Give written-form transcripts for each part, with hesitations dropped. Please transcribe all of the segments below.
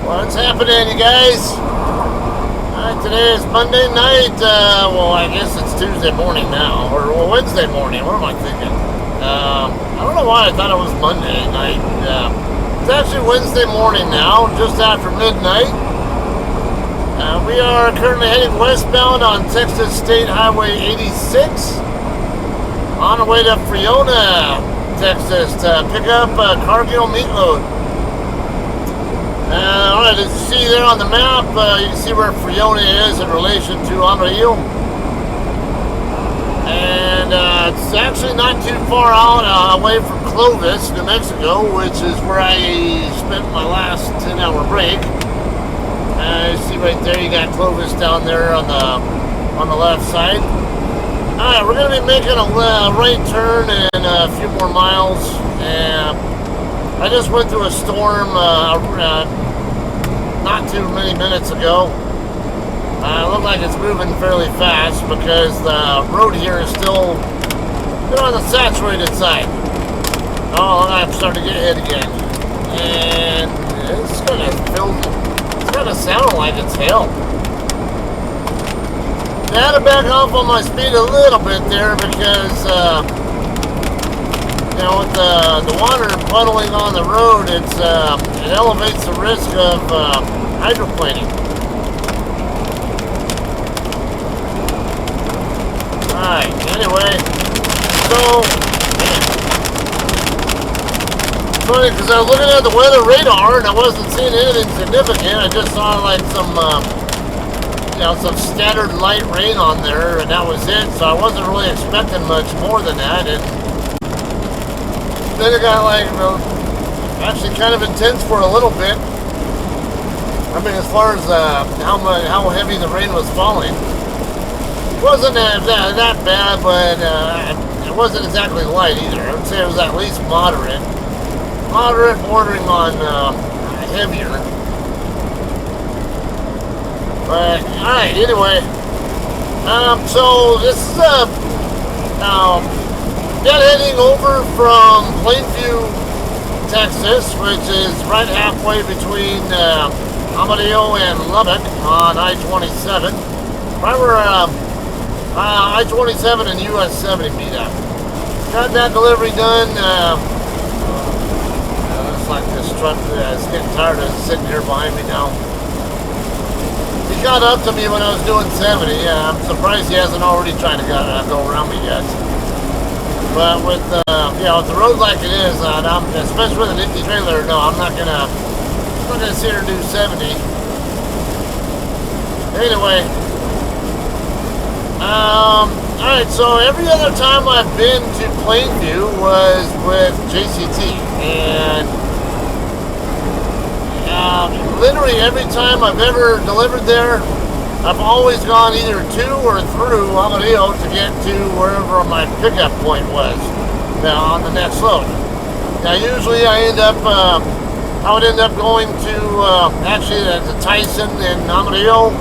What's happening, you guys? Alright, today is Monday night. Well, I guess it's Tuesday morning now, or Wednesday morning. What am I thinking? I don't know why I thought it was Monday night. It's actually Wednesday morning now, just after midnight. We are currently heading westbound on Texas State Highway 86, on our way to Friona, Texas, to pick up a Cargill meat load. Alright, as you see there on the map, you can see where Friona is in relation to Amarillo. And it's actually not too far out away from Clovis, New Mexico, which is where I spent my last 10-hour break. You see right there, you got Clovis down there on the left side. Alright, we're going to be making a right turn in a few more miles. And I just went through a storm not too many minutes ago. It looked like it's moving fairly fast because the road here is still on the saturated side. Oh, I'm starting to get hit again. And it's going to sound like it's hell. I had to back off on my speed a little bit there because with the water puddling on the road, it elevates the risk of hydroplaning. Alright, anyway, so, funny because I was looking at the weather radar and I wasn't seeing anything significant. I just saw like some scattered light rain on there, and that was it. So I wasn't really expecting much more than that. And then it got actually kind of intense for a little bit. I mean, as far as how heavy the rain was falling, it wasn't that bad, but it wasn't exactly light either. I would say it was at least moderate, bordering on heavier. But alright, anyway, so this is deadheading over from Plainview, Texas, which is right halfway between Amarillo and Lubbock on I-27, right where I-27 and US 70 meet up. Got that delivery done. Looks like this truck is getting tired of sitting here behind me now. He got up to me when I was doing 70. I'm surprised he hasn't already tried to go around me yet. But with with the road like it is, especially with an empty trailer, no, I'm not gonna sit here and do 70. Anyway, all right. So every other time I've been to Plainview was with JCT, and literally every time I've ever delivered there, I've always gone either to or through Amarillo to get to wherever my pickup point was on the next load. Now usually I would end up going to actually the Tyson in Amarillo,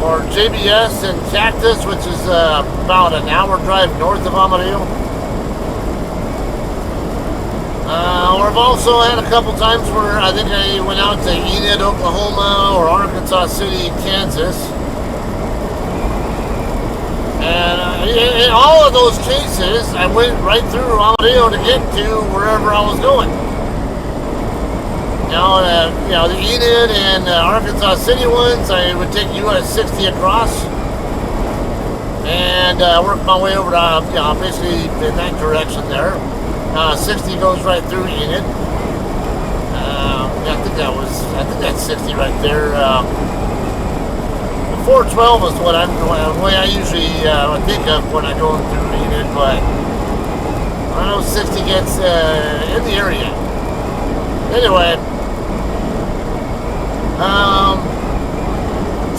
or JBS in Cactus, which is about an hour drive north of Amarillo. Or I've also had a couple times where I think I went out to Enid, Oklahoma, or Arkansas City, Kansas. And in all of those cases, I went right through Amarillo to get to wherever I was going. The Enid and Arkansas City ones, I would take US 60 across and work my way over to, basically in that direction there. 60 goes right through Enid. I think that's 60 right there. 412 is the way I usually think of when I go through Enid, but I know 60 gets in the area. Anyway,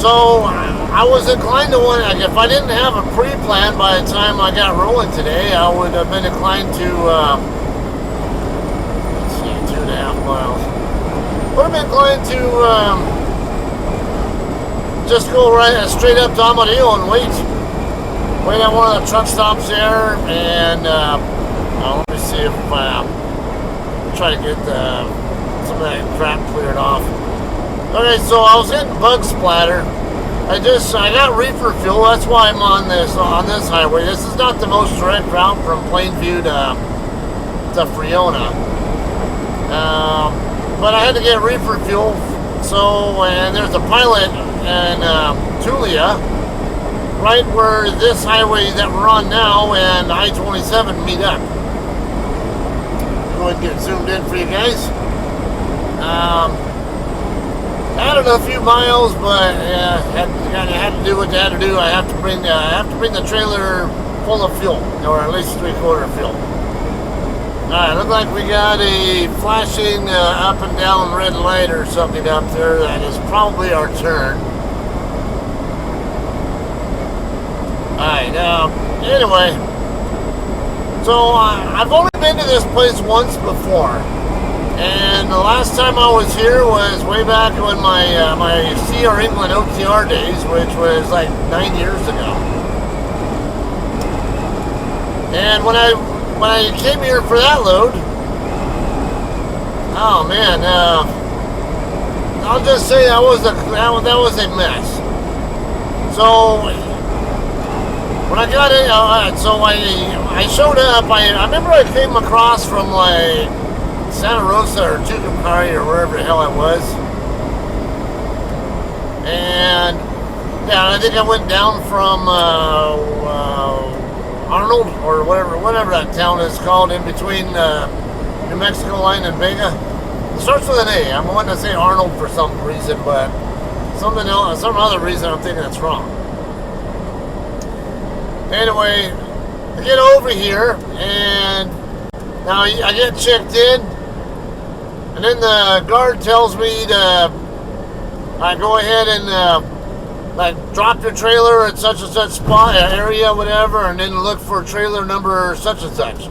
so I was inclined to if I didn't have a pre-plan by the time I got rolling today, I would have been inclined to, let's see, 2.5 miles. Would have been inclined to just go straight up to Amarillo and wait at one of the truck stops there, and let me see if try to get some of that crap cleared off. Okay, so I was getting bug splatter. I got reefer fuel. That's why I'm on this highway. This is not the most direct route from Plainview to Friona, but I had to get reefer fuel. So, and there's a pilot in Tulia, right where this highway that we're on now and I-27 meet up. Go ahead and get zoomed in for you guys. Added a few miles, but had to do what you had to do. I have to bring the trailer full of fuel, or at least 3/4 fuel. All right, looks like we got a flashing up and down red light or something up there. That is probably our turn. All right. Anyway, so I've only been to this place once before. And the last time I was here was way back when my CR England OTR days, which was like 9 years ago. And when I came here for that load, oh man, I'll just say that was a mess. So when I got in, so I showed up. I remember I came across from like Santa Rosa or Tucumcari or wherever the hell I was, and yeah, I think I went down from Arnold or whatever that town is called in between New Mexico line and Vega. It starts with an A. I'm wanting to say Arnold for some reason, but some other reason I'm thinking it's wrong. Anyway, I get over here and now I get checked in. And then the guard tells me to go ahead and like drop your trailer at such and such spot, area, whatever, and then look for trailer number such and such.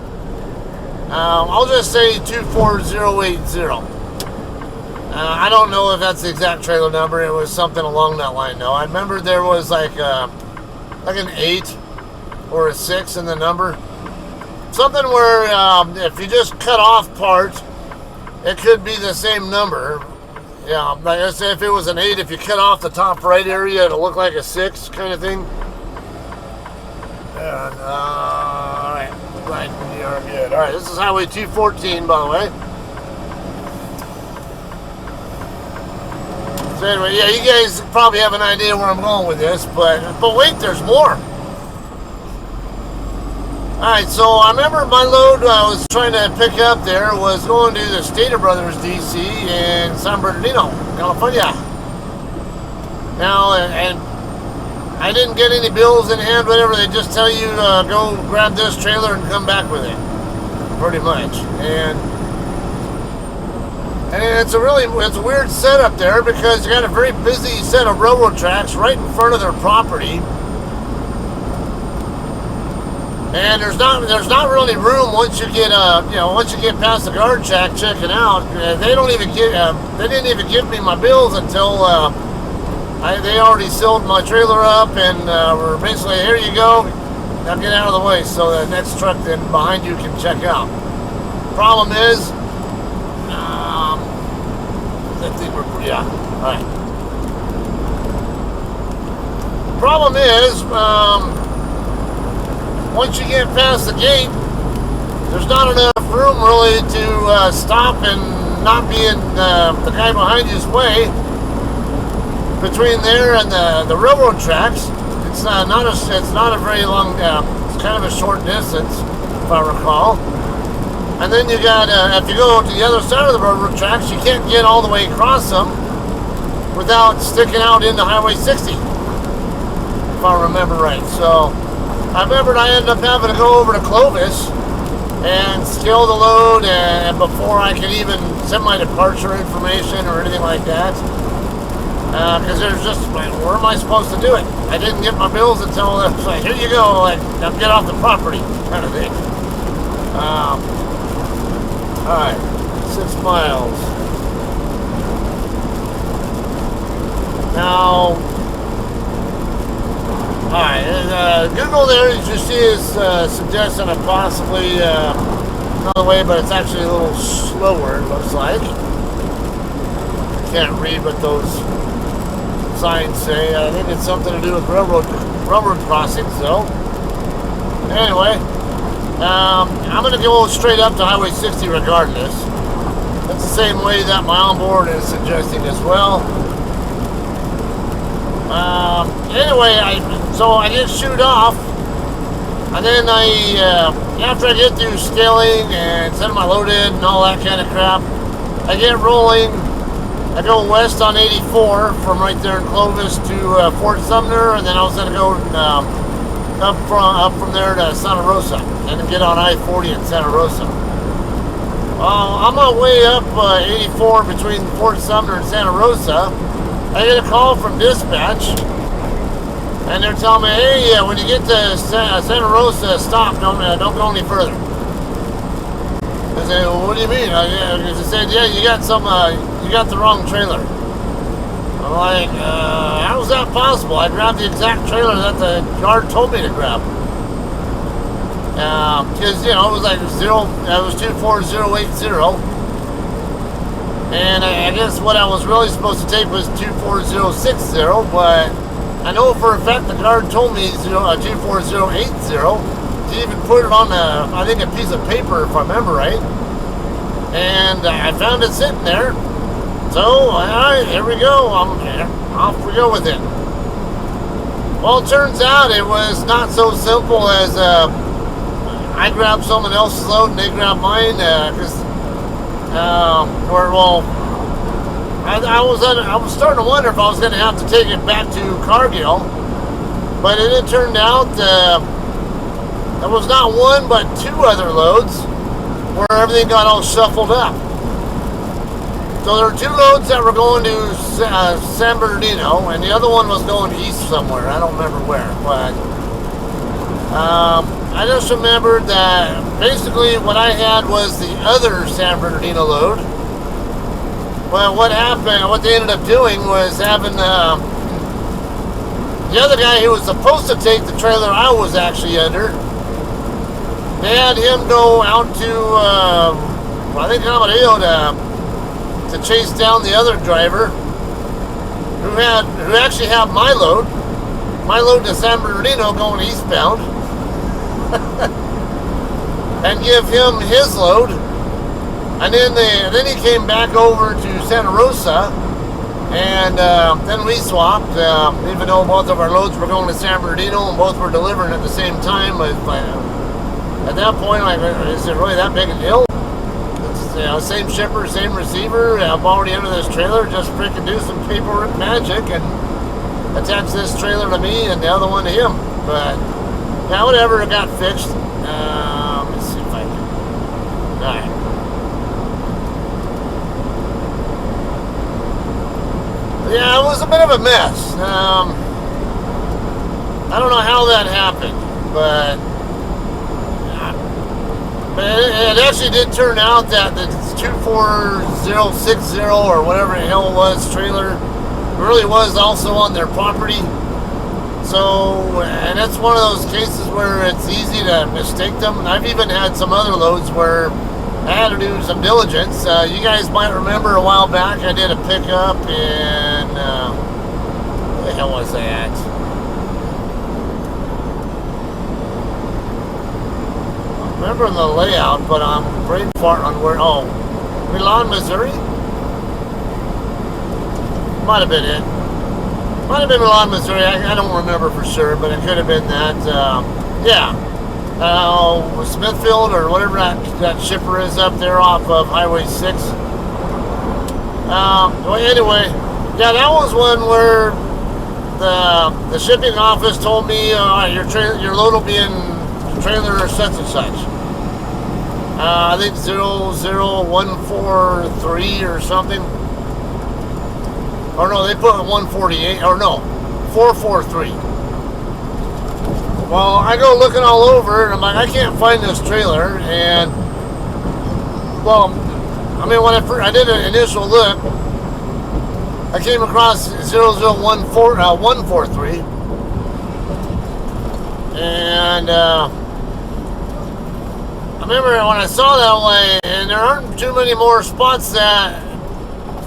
I'll just say 24080. I don't know if that's the exact trailer number. It was something along that line, though. I remember there was like an 8 or a 6 in the number. Something where if you just cut off parts, it could be the same number. Yeah, like I said, if it was an 8, if you cut off the top right area, it'll look like a 6 kind of thing. And, alright, right, we are good. Alright, this is Highway 214, by the way. So anyway, yeah, you guys probably have an idea where I'm going with this, but wait, there's more. Alright, so I remember my load I was trying to pick up there was going to the Stater Brothers DC in San Bernardino, California. Now, and I didn't get any bills in hand, whatever. They just tell you to go grab this trailer and come back with it, pretty much. And it's a weird setup there because you got a very busy set of railroad tracks right in front of their property. And there's not really room once you get past the guard shack checking out. They didn't even give me my bills until they already sealed my trailer up and were basically, here you go, now get out of the way so the next truck then behind you can check out. Problem is, I think all right. Problem is, once you get past the gate, there's not enough room really to stop and not be in the guy behind you's way. Between there and the railroad tracks, it's not a very long. It's kind of a short distance, if I recall. And then you got if you go to the other side of the railroad tracks, you can't get all the way across them without sticking out into Highway 60, if I remember right. So I remembered I ended up having to go over to Clovis and scale the load, and before I could even send my departure information or anything like that, because there's just, like, where am I supposed to do it? I didn't get my bills until it was like, here you go, like, now get off the property, kind of thing. Alright, 6 miles. Now, alright, Google there, as you see, is suggesting a possibly another way, but it's actually a little slower, it looks like. can't read what those signs say. I think it's something to do with railroad crossings, though. Anyway, I'm going to go straight up to Highway 60 regardless. That's the same way that my onboard is suggesting as well. Anyway, so I just shoot off, and then after I get through scaling and send my load in and all that kind of crap, I get rolling. I go west on 84 from right there in Clovis to Fort Sumner, and then I was going to go up from there to Santa Rosa, and then get on I-40 in Santa Rosa. On my way up 84 between Fort Sumner and Santa Rosa, I get a call from dispatch, and they're telling me, hey, when you get to Santa Rosa, stop, don't go any further. I said, well, what do you mean? They said, yeah, you got the wrong trailer. I'm like, how is that possible? I grabbed the exact trailer that the guard told me to grab. Because, it was like 24080. And I guess what I was really supposed to take was 24060, but I know for a fact the guard told me 24080. He even put it on I think a piece of paper, if I remember right. And I found it sitting there. So, all right, here we go. Off we go with it. Well, it turns out it was not so simple as I grabbed someone else's load and they grabbed mine. I was starting to wonder if I was going to have to take it back to Cargill, but it turned out there was not one but two other loads where everything got all shuffled up. So there were two loads that were going to San Bernardino, and the other one was going east somewhere. I don't remember where, but I just remembered that basically what I had was the other San Bernardino load. Well, what they ended up doing was having the other guy who was supposed to take the trailer I was actually under, they had him go out to, I think Camarillo to chase down the other driver who actually had my load to San Bernardino going eastbound, and give him his load, and then he came back over to Santa Rosa, and then we swapped, even though both of our loads were going to San Bernardino and both were delivering at the same time. At that point, is it really that big a deal? It's same shipper, same receiver. I'm already under this trailer. Just freaking do some paperwork magic and attach this trailer to me and the other one to him. But yeah, whatever, it got fixed. Let's see if I can. All right. Yeah, it was a bit of a mess. I don't know how that happened, but it actually did turn out that the 24060 or whatever the hell it was trailer really was also on their property. So, and that's one of those cases where it's easy to mistake them. I've even had some other loads where I had to do some diligence. You guys might remember a while back I did a pickup in, where the hell was I at? I remember the layout, but I'm brain fart on where, Milan, Missouri? Might have been it. Might have been Milan, Missouri. I don't remember for sure, but it could have been that. Yeah. Smithfield or whatever that shipper is up there off of Highway 6. Well, anyway, yeah, that was one where the shipping office told me your load will be in trailer such and such. I think 00143 or something. Or no, they put 148, or no, 443. Well, I go looking all over, and I'm like, I can't find this trailer, and, well, I mean, when I did an initial look, I came across 143, and, I remember when I saw that, like, and there aren't too many more spots that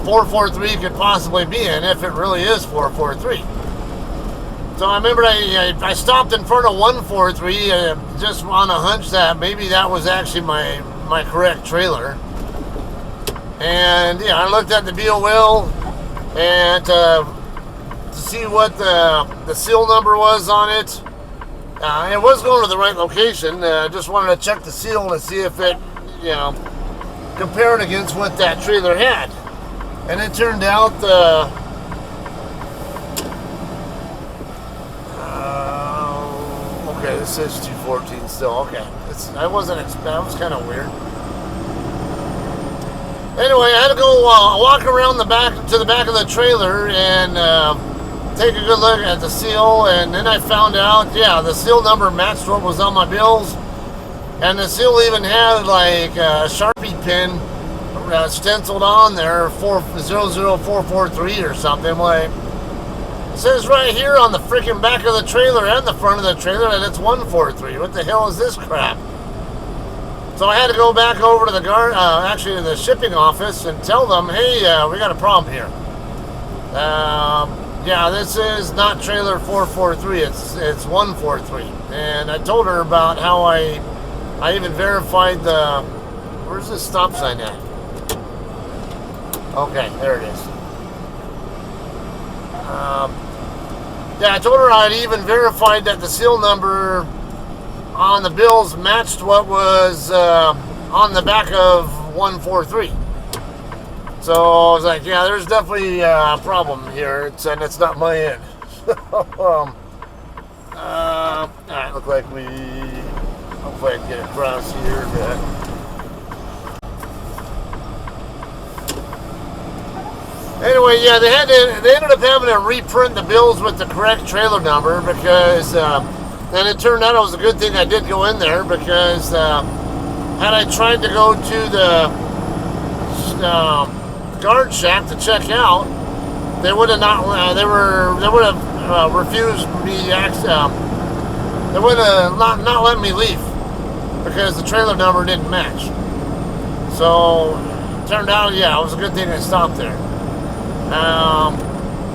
443 could possibly be in, if it really is 443. So I remember I stopped in front of 143 just on a hunch that maybe that was actually my correct trailer. And yeah, I looked at the BOL and to see what the seal number was on it. It was going to the right location. I just wanted to check the seal to see if it, compared against what that trailer had. And it turned out okay, this is 214 still. Okay, that was kind of weird. Anyway, I had to go walk around the back of the trailer and take a good look at the seal, and then I found out, yeah, the seal number matched what was on my bills, and the seal even had like a Sharpie pin stenciled on there, 00443 or something. Like, it says right here on the freaking back of the trailer and the front of the trailer that it's 143. What the hell is this crap? So I had to go back over to the actually to the shipping office and tell them, hey, we got a problem here. Yeah, this is not trailer 443. It's 143. And I told her about how I even verified where's this stop sign at? Okay, there it is. Yeah, I told her I'd even verified that the seal number on the bills matched what was on the back of 143. So I was like, yeah, there's definitely a problem here, and it's not my end. Alright, hopefully I can get across here. Anyway, yeah, they ended up having to reprint the bills with the correct trailer number because then it turned out it was a good thing I did go in there, because had I tried to go to the guard shack to check out, they would have refused me. They would have not let me leave because the trailer number didn't match. So it turned out, yeah, it was a good thing I stopped there.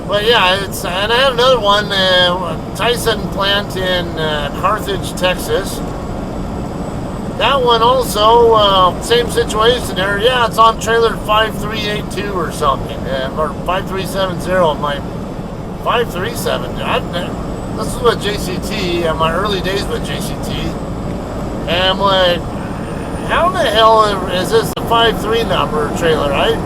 But yeah, and I had another one, Tyson plant in Carthage, Texas. That one also, same situation there. Yeah, it's on trailer 5382 or something, or 5370. My 537. This was with JCT, my early days with JCT. And I'm like, how the hell is this a 53 number trailer, right?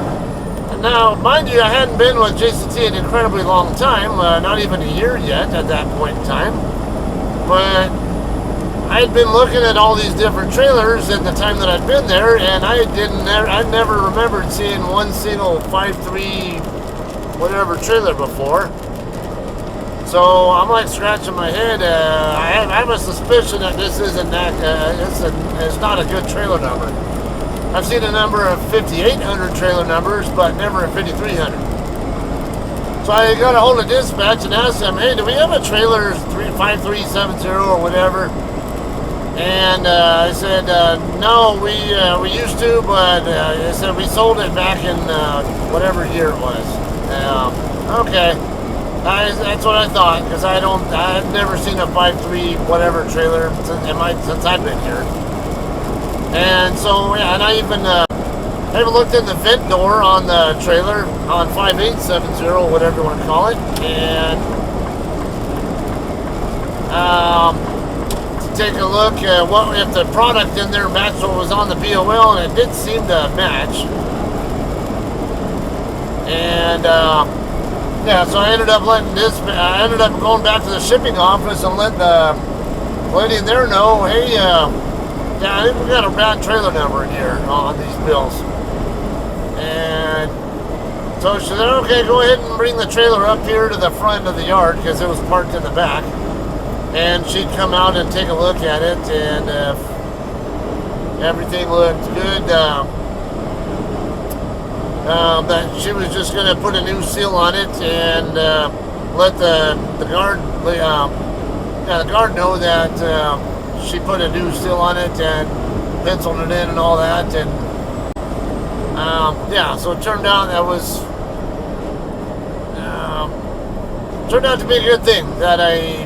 Now, mind you, I hadn't been with JCT an incredibly long time, not even a year yet at that point in time. But I'd been looking at all these different trailers in the time that I'd been there, and I never remembered seeing one single 5.3 whatever trailer before. So I'm like scratching my head. I have a suspicion that this isn't that. It's not a good trailer number. I've seen a number of 5,800 trailer numbers, but never a 5,300. So I got a hold of dispatch and asked them, hey, do we have a trailer 5370 or whatever? And I said, no, we used to, but I said we sold it back in whatever year it was. Okay, that's what I thought, because I've never seen a 5.3 whatever trailer since I've been here. And so, yeah, and I even looked in the vent door on the trailer on 5870, whatever you want to call it, and to take a look at if the product in there matched what was on the BOL, and it did seem to match. And yeah, so I ended up going back to the shipping office and let the lady in there know, hey, yeah, I think we got a bad trailer number in here on these bills. And so she said, okay, go ahead and bring the trailer up here to the front of the yard, because it was parked in the back. And she'd come out and take a look at it, and everything looked good. That she was just going to put a new seal on it and let the guard know that she put a new seal on it and penciled it in and all that. And yeah, so it turned out that was turned out to be a good thing that I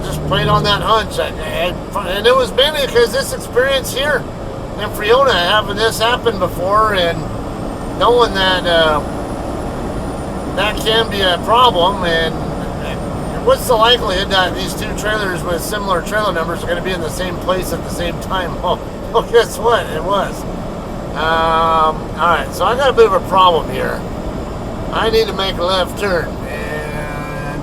just played on that hunch. And it was mainly because this experience here in Friona, having this happen before and knowing that that can be a problem. And what's the likelihood that these two trailers with similar trailer numbers are going to be in the same place at the same time? Well, guess what? It was. Alright, so I got a bit of a problem here. I need to make a left turn, and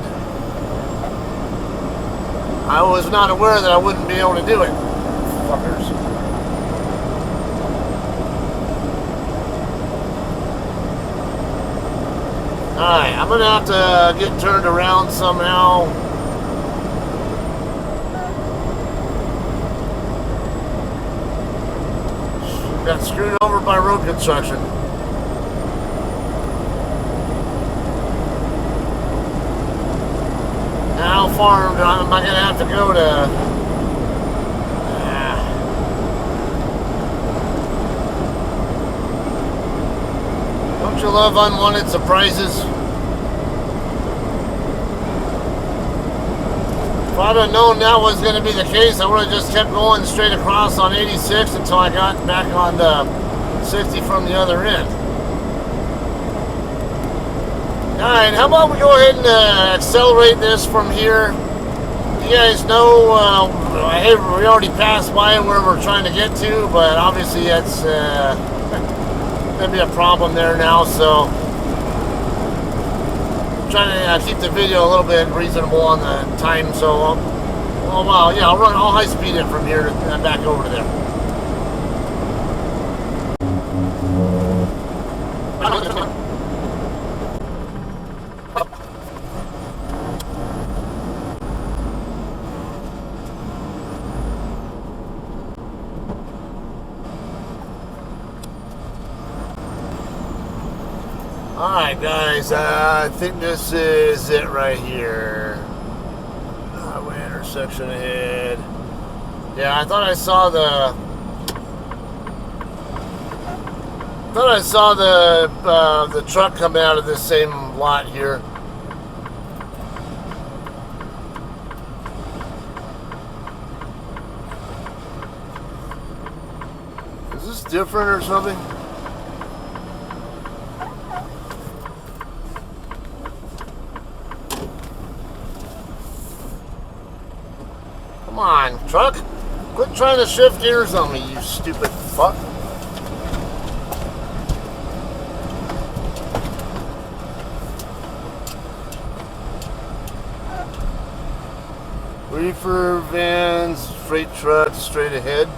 I was not aware that I wouldn't be able to do it. Fuckers. Alright, I'm gonna have to get turned around somehow. Got screwed over by road construction. How far am I gonna have to go to? Don't you love unwanted surprises? If I'd have known that was going to be the case, I would have just kept going straight across on 86 until I got back on the 60 from the other end. Alright, how about we go ahead and accelerate this from here? You guys know, we already passed by where we're trying to get to, but obviously that's going to be a problem there now, so I'm trying to keep the video a little bit reasonable on the time, so yeah, I'll high speed it from here and back over to there. Alright guys, I think this is it right here. Highway intersection ahead. Yeah, I thought I saw the truck coming out of this same lot here. Is this different or something? Come on, truck. Quit trying to shift gears on me, you stupid fuck. Reefer vans, freight trucks straight ahead.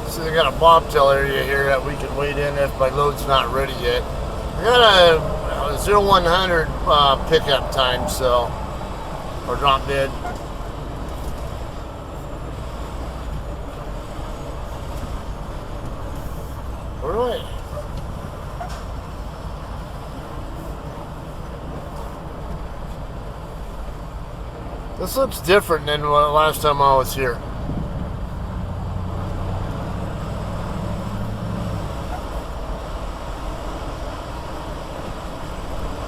So they got a bobtail area here that we can wait in if my load's not ready yet. I got a 0100 pickup time, so, or drop dead. Where do I? This looks different than the last time I was here.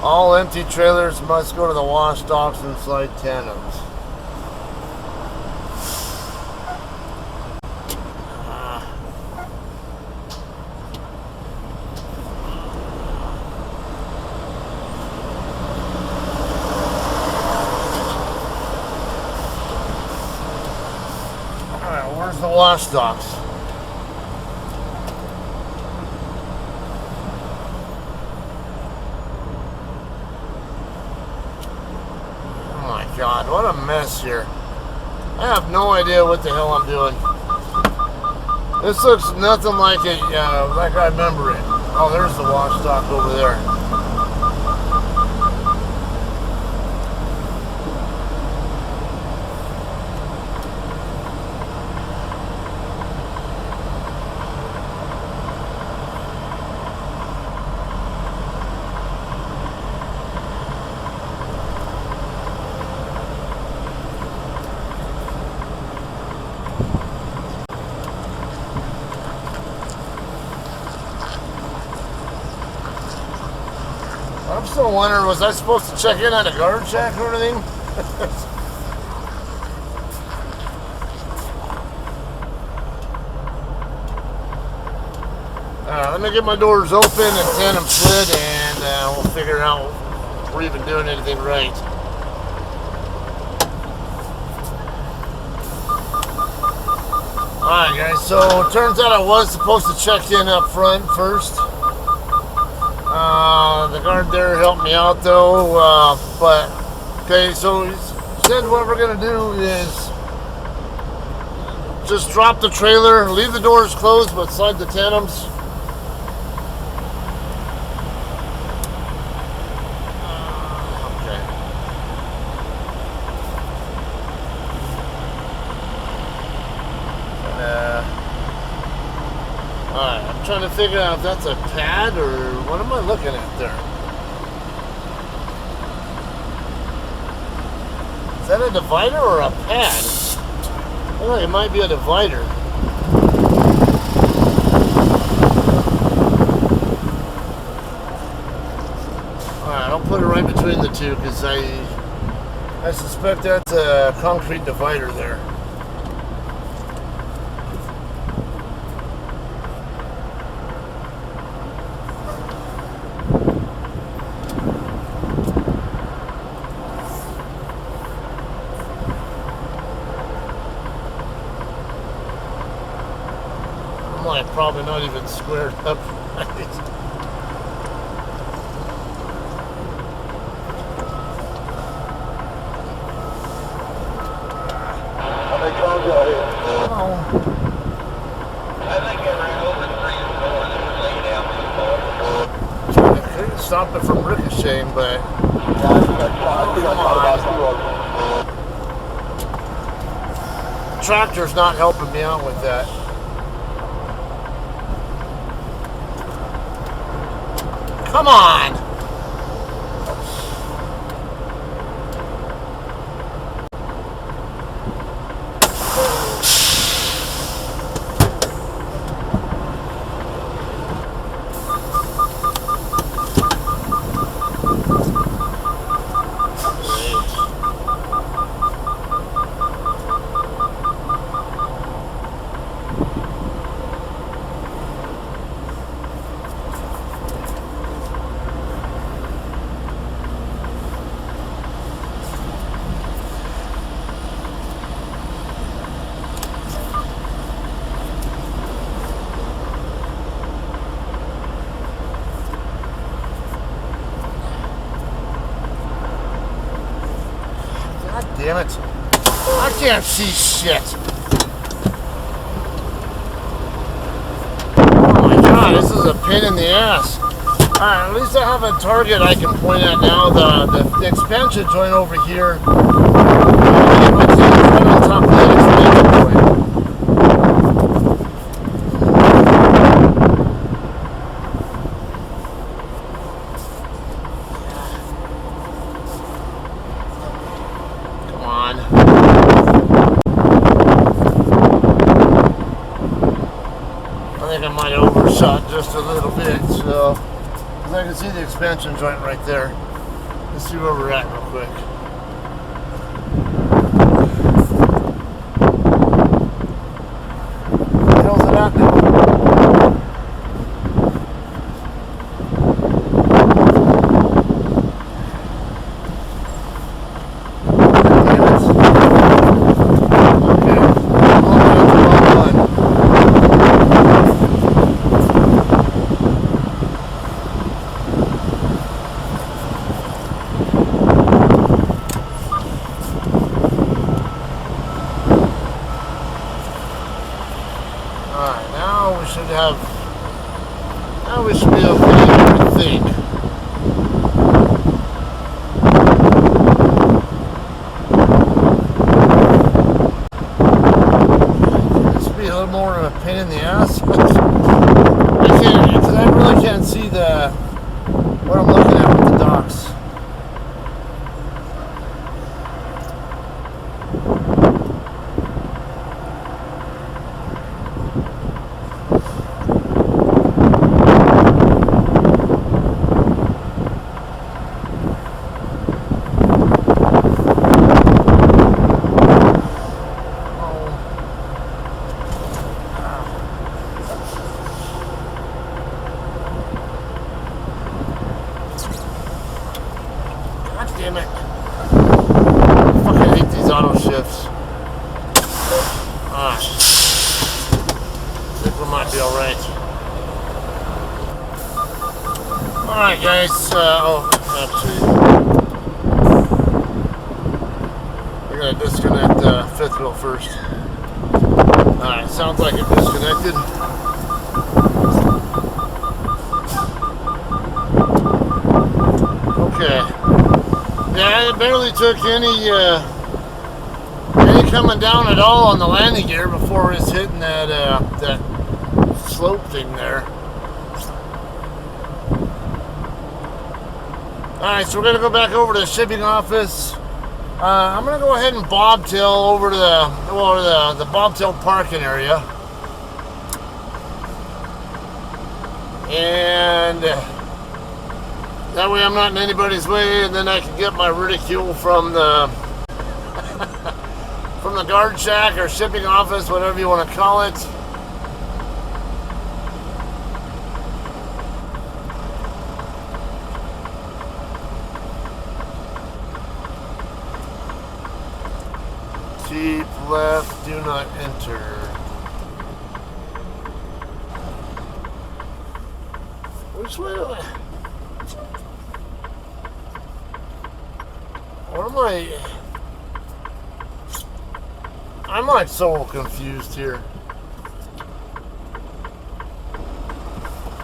All empty trailers must go to the wash docks and slide tandems. Alright, where's the wash docks? God, what a mess here. I have no idea what the hell I'm doing. This looks nothing like it, like I remember it. Oh, there's the wash dock over there. I'm still wondering, was I supposed to check in on a guard shack or anything? Let me get my doors open and tandem slid, and we'll figure out if we're even doing anything right. Alright guys, so it turns out I was supposed to check in up front first. The guard there helped me out though, but okay, so he said what we're gonna do is just drop the trailer, leave the doors closed, but slide the tandems. Alright, I'm trying to figure out if that's a pad or what am I looking at there? Is that a divider or a pad? I feel like it might be a divider. Alright, I'll put it right between the two because I suspect that's a concrete divider there. Probably not even squared up right. I couldn't stop it from ricocheting, but the tractor's not helping me out with that. Come on! Damn it. I can't see shit. Oh my god, this is a pain in the ass. Alright, at least I have a target I can point at now. The expansion joint over here. My tail's right on top of that expansion joint. I might have overshot just a little bit, so I can see the expansion joint right there. Let's see where we're at real quick. Where the hell's it at now? God damn it. I fucking hate these auto shifts. I think we might be alright. Alright guys, actually, we're going to disconnect the fifth wheel first. Alright, sounds like it disconnected. Okay. Yeah, it barely took any coming down at all on the landing gear before it's hitting that slope thing there. Alright, so we're going to go back over to the shipping office. I'm going to go ahead and bobtail over to the bobtail parking area. And that way I'm not in anybody's way, and then I can get my ridicule from the from the guard shack or shipping office, whatever you want to call it. Keep left, do not enter. Which way do I... What am I... I'm like so confused here.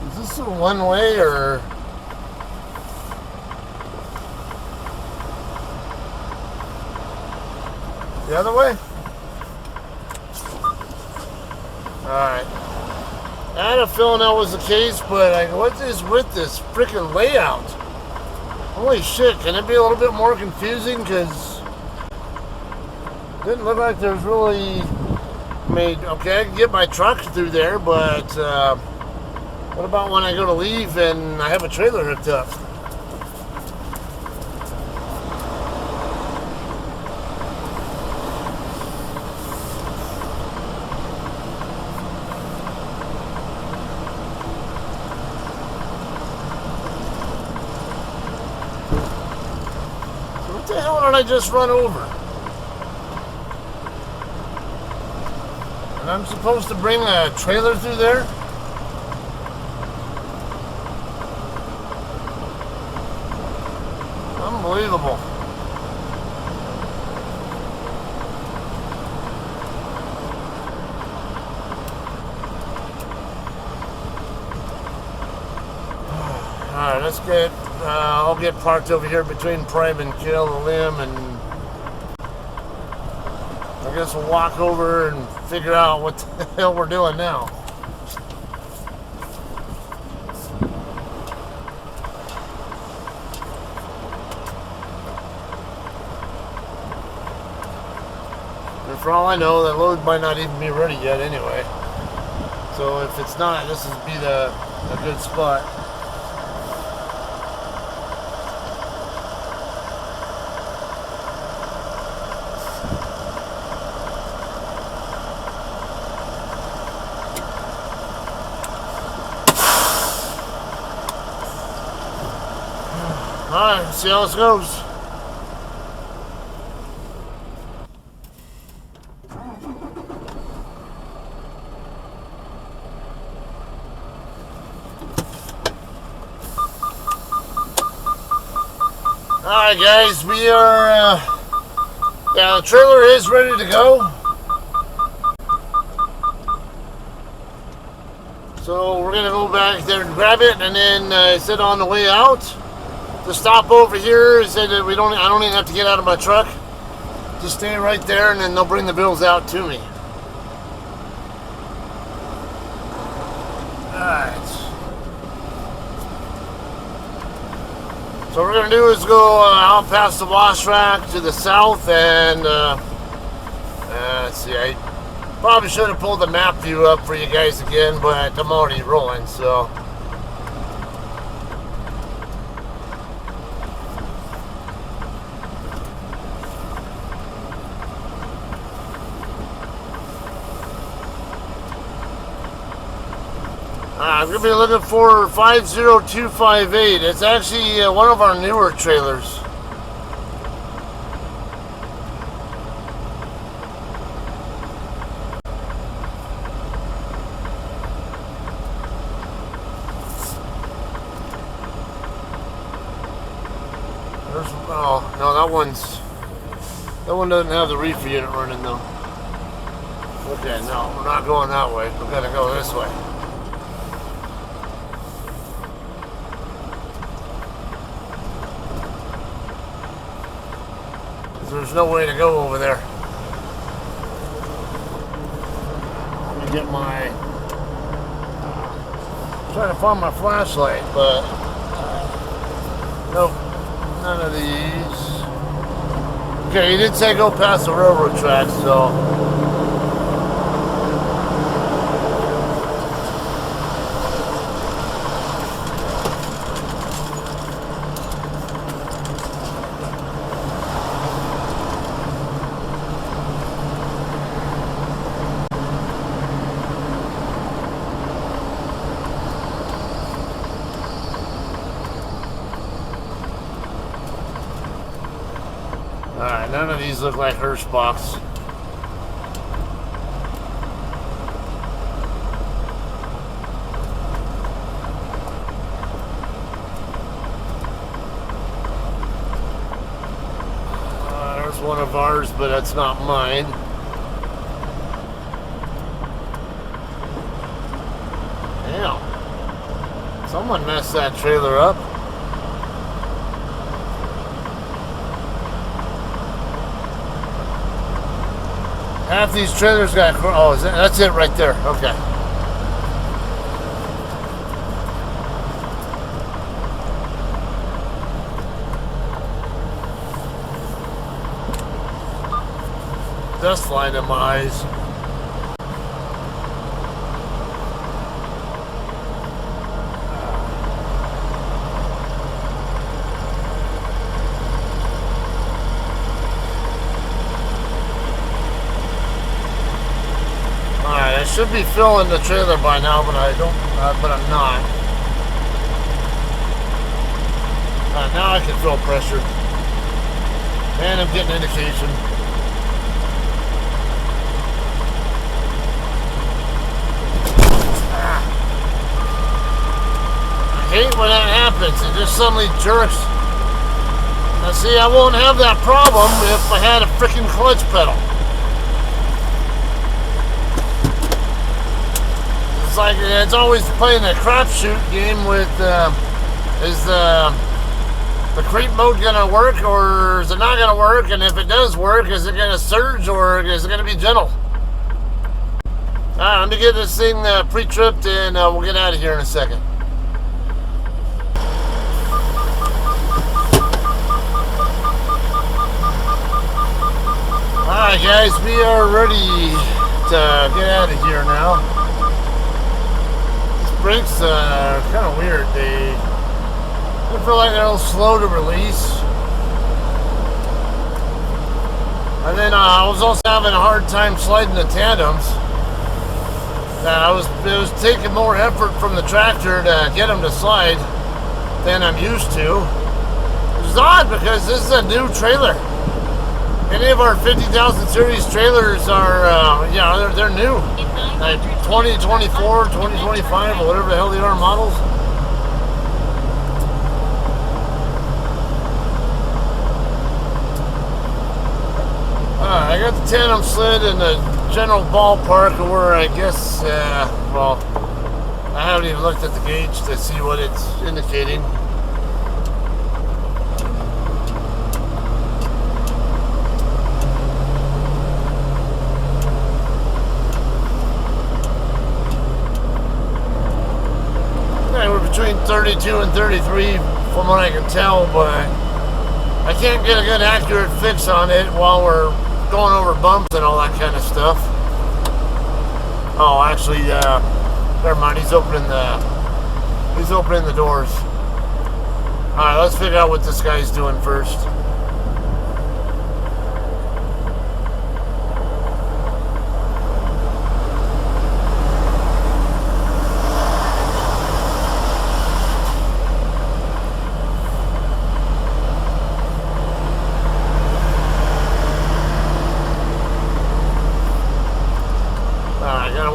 Is this a one way or... The other way? Alright. I had a feeling that was the case, but what is with this freaking layout? Holy shit, can it be a little bit more confusing? Because it didn't look like there's really... okay, I can get my truck through there, but what about when I go to leave and I have a trailer hooked up? What the hell did I just run over? And I'm supposed to bring a trailer through there? Unbelievable. Alright, let's get... I'll get parked over here between Prime and Kill the Limb, and I guess we'll walk over and figure out what the hell we're doing now. And for all I know, that load might not even be ready yet anyway. So if it's not, this would be a good spot. Alright, see how this goes. Alright guys, we are, yeah, the trailer is ready to go. So we're gonna go back there and grab it, and then I said on the way out, to stop over here, said that I don't even have to get out of my truck. Just stay right there, and then they'll bring the bills out to me. Alright. So what we're going to do is go out past the wash rack to the south, and let's see, I probably should have pulled the map view up for you guys again, but I'm already rolling, so... I'm going to be looking for 50258. It's actually one of our newer trailers. There's, oh, no, that one doesn't have the reefer unit running though. Okay, no, we're not going that way. We're gonna go this way. There's no way to go over there. Let me get my... trying to find my flashlight, but... nope, none of these. Okay, he did say go past the railroad tracks, so... Alright, none of these look like Hirschbachs. There's one of ours, but that's not mine. Damn. Someone messed that trailer up. Half these trailers got... oh, that's it right there. Okay. Dust line in my eyes. I should be filling the trailer by now, but I don't. But I'm not. Now I can feel pressure, and I'm getting indication. I hate when that happens. It just suddenly jerks. Now, see, I won't have that problem if I had a freaking clutch pedal. It's like it's always playing a crapshoot game with is the creep mode gonna work or is it not gonna work? And if it does work, is it gonna surge or is it gonna be gentle? Alright, let me get this thing pre-tripped and we'll get out of here in a second. Alright guys, we are ready to get out of here now. Brakes are kind of weird. They feel like they're a little slow to release. And then I was also having a hard time sliding the tandems. It was taking more effort from the tractor to get them to slide than I'm used to. Which is odd because this is a new trailer. Any of our 50,000 series trailers are, yeah, they're new. Like 2024, 2025, or whatever the hell they are models. I got the tandem slid in the general ballpark of where I guess, well, I haven't even looked at the gauge to see what it's indicating. Between 32 and 33 from what I can tell, but I can't get a good accurate fix on it while we're going over bumps and all that kind of stuff. Oh, actually, never mind. He's opening the doors. All right, let's figure out what this guy's doing first.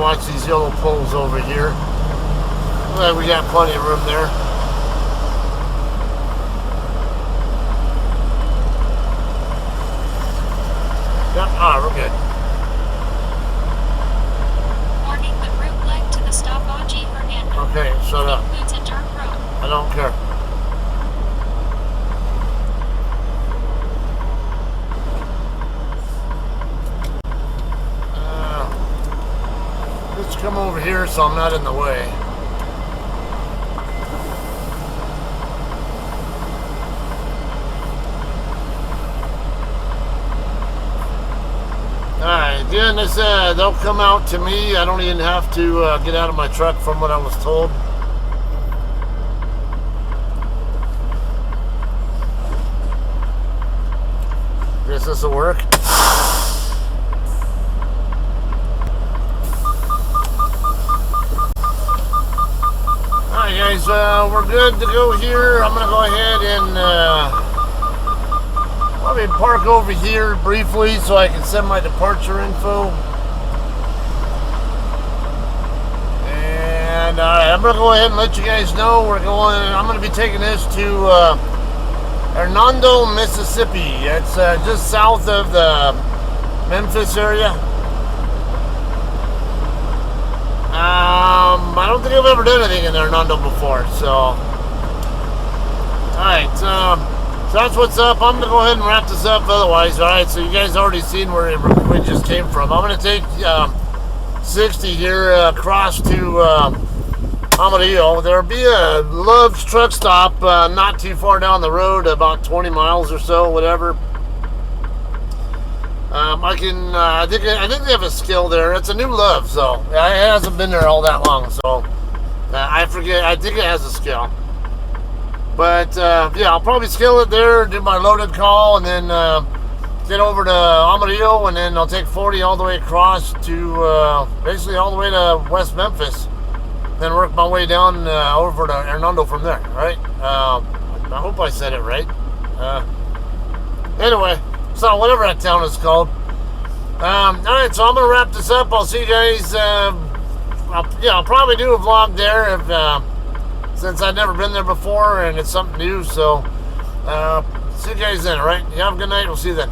Watch these yellow poles over here. Looks like we got plenty of room there. Alright, we're good. Warning, the route led to the stop on G. Fernando. Okay, shut up. Includes a dirt road. I don't care. Let's come over here so I'm not in the way. Alright, again, this, they'll come out to me. I don't even have to get out of my truck from what I was told. Guess this will work. Alright guys, we're good to go here. I'm going to go ahead and probably park over here briefly so I can send my departure info. And I'm going to go ahead and let you guys know I'm going to be taking this to Hernando, Mississippi. It's just south of the Memphis area. I don't think I've ever done anything in Hernando before, so. Alright, so that's what's up. I'm going to go ahead and wrap this up otherwise. Alright, so you guys already seen where we just came from. I'm going to take 60 here across to Amarillo. There'll be a Love's truck stop not too far down the road, about 20 miles or so, whatever. I think they have a skill there. It's a new Love, so it hasn't been there all that long. So I forget. I think it has a skill. But yeah, I'll probably skill it there, do my loaded call, and then get over to Amarillo, and then I'll take 40 all the way across to basically all the way to West Memphis. Then work my way down over to Hernando from there. Right? I hope I said it right. Anyway. So whatever that town is called. Alright, so I'm going to wrap this up. I'll see you guys. I'll probably do a vlog there since I've never been there before and it's something new. So see you guys then, alright? You have a good night. We'll see you then.